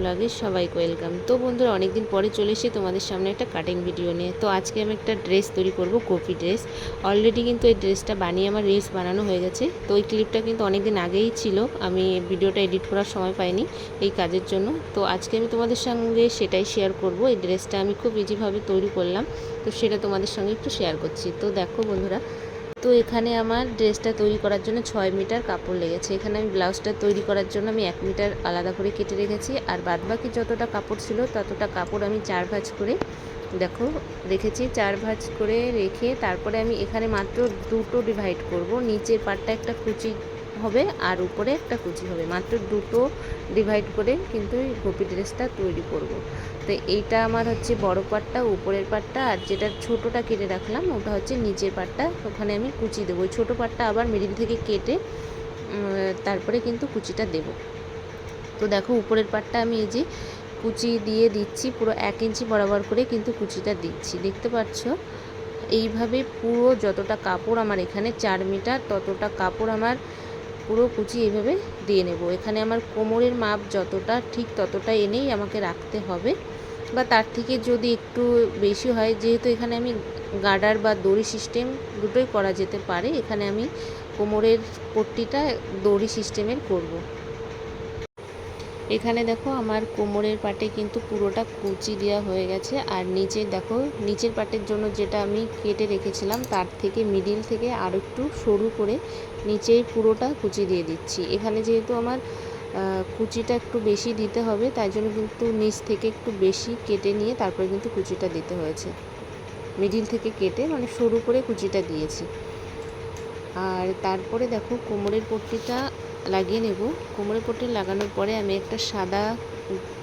ব্লগে সবাইকে ওয়েলকাম। তো বন্ধুরা, অনেকদিন পরে চলে এসে তোমাদের সামনে একটা কাটিং ভিডিও নিয়ে। তো আজকে আমি একটা ড্রেস তৈরি করব, গোপী ড্রেস। অলরেডি কিন্তু এই ড্রেসটা বানিয়ে আমার রিলস বানানো হয়ে গেছে। তো ওই ক্লিপটা কিন্তু অনেকদিন আগেই ছিল, আমি ভিডিওটা এডিট করার সময় পাইনি এই কাজের জন্য। তো আজকে আমি তোমাদের সঙ্গে সেটাই শেয়ার করব। এই ড্রেসটা আমি খুব ইজিভাবে তৈরি করলাম, তো সেটা তোমাদের সঙ্গে একটু শেয়ার করছি। তো দেখো বন্ধুরা, তো এখানে আমার ড্রেসটা তৈরি করার জন্য 6 মিটার কাপড় লেগেছে। এখানে আমি ব্লাউজটা তৈরি করার জন্য আমি 1 মিটার আলাদা করে কেটে রেখেছি, আর বাদবাকি যতটা কাপড় ছিল ততটা কাপড় আমি 4 ভাঁজ করে দেখো রেখেছি। 4 ভাঁজ করে রেখে তারপরে আমি এখানে মাত্র দুটো ডিভাইড করব। নিচের পাটটা একটা কুচি হবে আর উপরে একটা কুচি হবে, মাত্র দুটো ডিভাইড করে কিন্তু এই গোপী ড্রেসটা তৈরি করব। তো এইটা আমার হচ্ছে বড় পাটটা, উপরের পাটটা, আর যেটা ছোটোটা কেটে রাখলাম ওটা হচ্ছে নিচের পাটটা। ওখানে আমি কুচি দেবো। ওই ছোটো পাটটা আবার মিডিল থেকে কেটে তারপরে কিন্তু কুচিটা দেব। তো দেখো উপরের পাটটা আমি এই যে কুচি দিয়ে দিচ্ছি, পুরো 1 ইঞ্চি বরাবর করে কিন্তু কুচিটা দিচ্ছি, দেখতে পাচ্ছ। এইভাবে পুরো যতটা কাপড় আমার এখানে 4 মিটার ততটা কাপড় আমার পুরো কুচি এইভাবে দিয়ে নেব। এখানে আমার কোমরের মাপ যতটা ঠিক ততটা এনেই আমাকে রাখতে হবে, বা তার থেকে যদি একটু বেশি হয়, যেহেতু এখানে আমি গার্ডার বা দড়ি সিস্টেম দুটোই করা যেতে পারে। এখানে আমি কোমরের পট্টিটা দড়ি সিস্টেমের করব। এখানে দেখো আমার কোমরের পাটে কিন্তু পুরোটা কুচি দেওয়া হয়ে গেছে, আর নিচে দেখো নিচের পাটের জন্য যেটা আমি কেটে রেখেছিলাম তার থেকে মিডিল থেকে আর একটু সরু করে নিচেই পুরোটা কুচি দিয়ে দিচ্ছি। এখানে যেহেতু আমার কুচিটা একটু বেশি দিতে হবে, তাই জন্য কিন্তু নিচ থেকে একটু বেশি কেটে নিয়ে তারপরে কিন্তু কুচিটা দিতে হয়েছে। মিডিল থেকে কেটে মানে সরু করে কুচিটা দিয়েছি। আর তারপরে দেখো কোমরের পট্টিটা লাগিয়ে নেব। কোমরের পট্টি লাগানোর পরে আমি একটা সাদা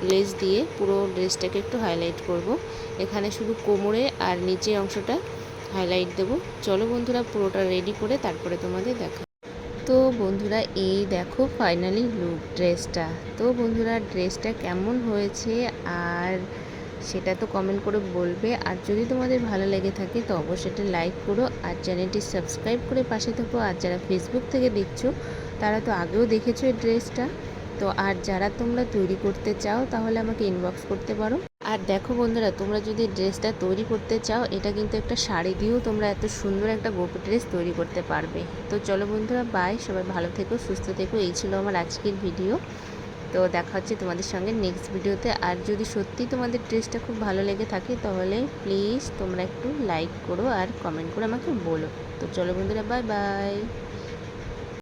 লেস দিয়ে পুরো ড্রেসটাকে একটু হাইলাইট করব। এখানে শুধু কোমরে আর নিচের অংশটা হাইলাইট দেব। চলো বন্ধুরা, পুরোটা রেডি করে তারপরে তোমাদের দেখা। তো বন্ধুরা, এই দেখো ফাইনালি লুক ড্রেসটা। তো বন্ধুরা, ড্রেসটা কেমন হয়েছে আর সেটা তো কমেন্ট করে বলবে। আর যদি তোমাদের ভালো লেগে থাকে তো অবশ্যই এটা লাইক করো, আর চ্যানেলটি সাবস্ক্রাইব করে পাশে থাকো। আর যারা ফেসবুক থেকে দেখছো তারা তো আগেও দেখেছো এই ড্রেসটা। তো আর যারা তোমরা তৈরি করতে চাও তাহলে আমাকে ইনবক্স করতে পারো। আর দেখো বন্ধুরা, তোমরা যদি ড্রেসটা তৈরি করতে চাও, এটা কিন্তু একটা শাড়ি দিয়েও তোমরা এত সুন্দর একটা গোপী ড্রেস তৈরি করতে পারবে। তো চলো বন্ধুরা, বাই, সবাই ভালো থেকো, সুস্থ থেকো। এই ছিল আমার আজকের ভিডিও। তো দেখা হচ্ছে তোমাদের সঙ্গে নেক্সট ভিডিওতে। আর যদি সত্যি তোমাদের ড্রেসটা খুব ভালো লেগে থাকে তাহলে প্লিজ তোমরা একটু লাইক করো আর কমেন্ট করে আমাকে বলো। তো চলো বন্ধুরা, বাই বাই।